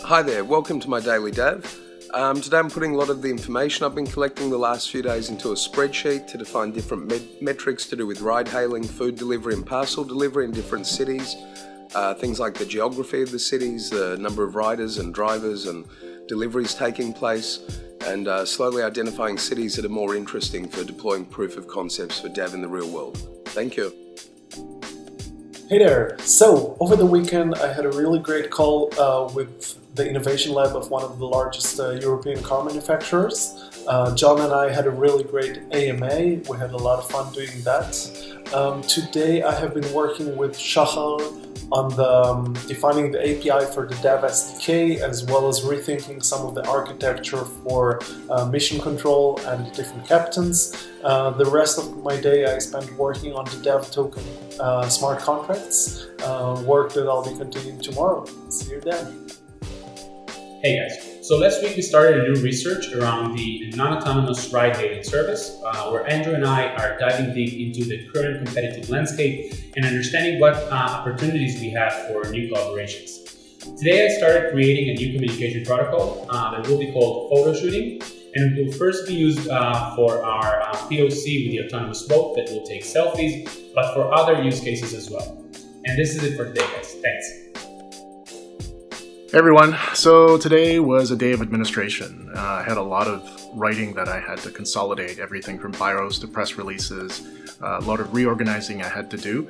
Hi there, welcome to my DailyDAV. Today I'm putting a lot of the information I've been collecting the last few days into a spreadsheet to define different metrics to do with ride hailing, food delivery and parcel delivery in different cities. Things like the geography of the cities, the number of riders and drivers and deliveries taking place, and slowly identifying cities that are more interesting for deploying proof of concepts for DAV in the real world. Thank you. Hey there! So, over the weekend I had a really great call with the innovation lab of one of the largest European car manufacturers. John and I had a really great AMA, we had a lot of fun doing that. Today I have been working with Shachar on defining the API for the DAV SDK, as well as rethinking some of the architecture for mission control and different captains. The rest of my day I spent working on the DAV token smart contracts, work that I'll be continuing tomorrow. See you then. Hey guys, so last week we started a new research around the non-autonomous ride-hailing service, where Andrew and I are diving deep into the current competitive landscape and understanding what opportunities we have for new collaborations. Today I started creating a new communication protocol that will be called photo shooting, and it will first be used for our POC with the autonomous boat that will take selfies, but for other use cases as well. And this is it for today, guys. Thanks. Hey everyone, so today was a day of administration. I had a lot of writing that I had to consolidate, everything from biros to press releases, a lot of reorganizing I had to do,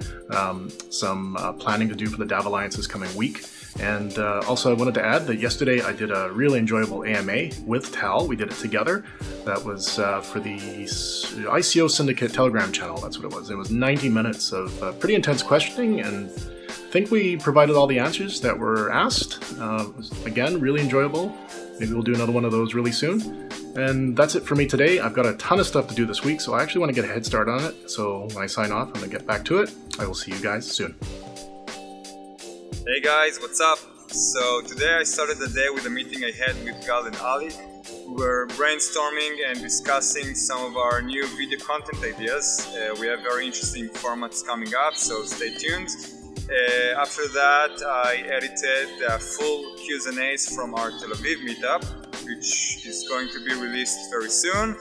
some planning to do for the DAV Alliance this coming week. And also I wanted to add that yesterday I did a really enjoyable AMA with Tal. We did it together. That was for the ICO Syndicate Telegram channel, that's what it was. It was 90 minutes of pretty intense questioning, and I think we provided all the answers that were asked. It was, again, really enjoyable. Maybe we'll do another one of those really soon. And that's it for me today. I've got a ton of stuff to do this week, so I actually want to get a head start on it. So when I sign off, I'm going to get back to it. I will see you guys soon. Hey guys, what's up? So today I started the day with a meeting I had with Gal and Ali. We were brainstorming and discussing some of our new video content ideas. We have very interesting formats coming up, so stay tuned. After that, I edited full Q&As from our Tel Aviv meetup, which is going to be released very soon.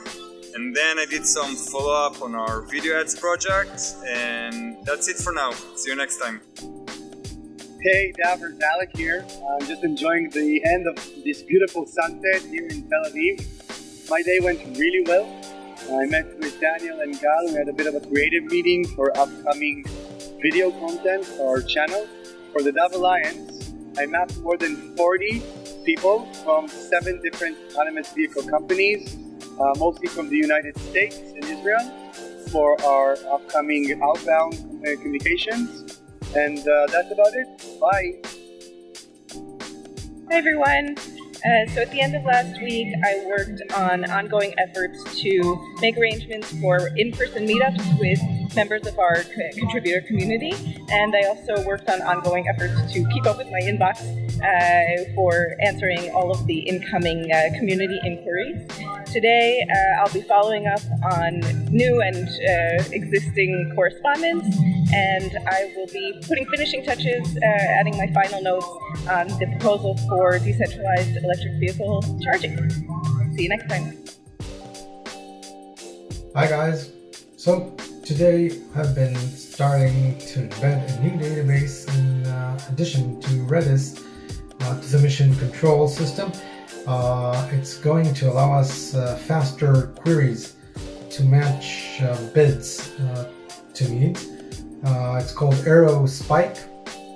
And then I did some follow-up on our video ads project, and that's it for now. See you next time. Hey, Davers, Alec here. I'm just enjoying the end of this beautiful sunset here in Tel Aviv. My day went really well. I met with Daniel and Gal. We had a bit of a creative meeting for upcoming video content for our channel. For the DAV Alliance, I mapped more than 40 people from 7 different autonomous vehicle companies, mostly from the United States and Israel, for our upcoming outbound communications. And that's about it. Bye. Hi everyone. So at the end of last week, I worked on ongoing efforts to make arrangements for in-person meetups with members of our contributor community, and I also worked on ongoing efforts to keep up with my inbox for answering all of the incoming community inquiries. Today, I'll be following up on new and existing correspondence, and I will be putting finishing touches, adding my final notes on the proposal for decentralized electric vehicle charging. See you next time. Hi guys. So today I've been starting to embed a new database in addition to Redis to the mission control system. It's going to allow us faster queries to match bids to meet. It's called Arrow Spike.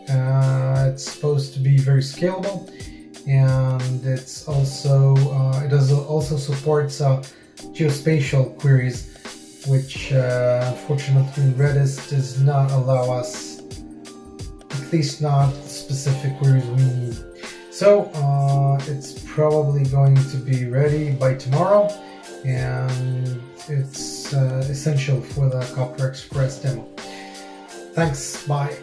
It's supposed to be very scalable, and it's also also supports geospatial queries, which unfortunately Redis does not allow us, at least not specific queries we need. So it's probably going to be ready by tomorrow, and it's essential for the Copter Express demo. Thanks, bye.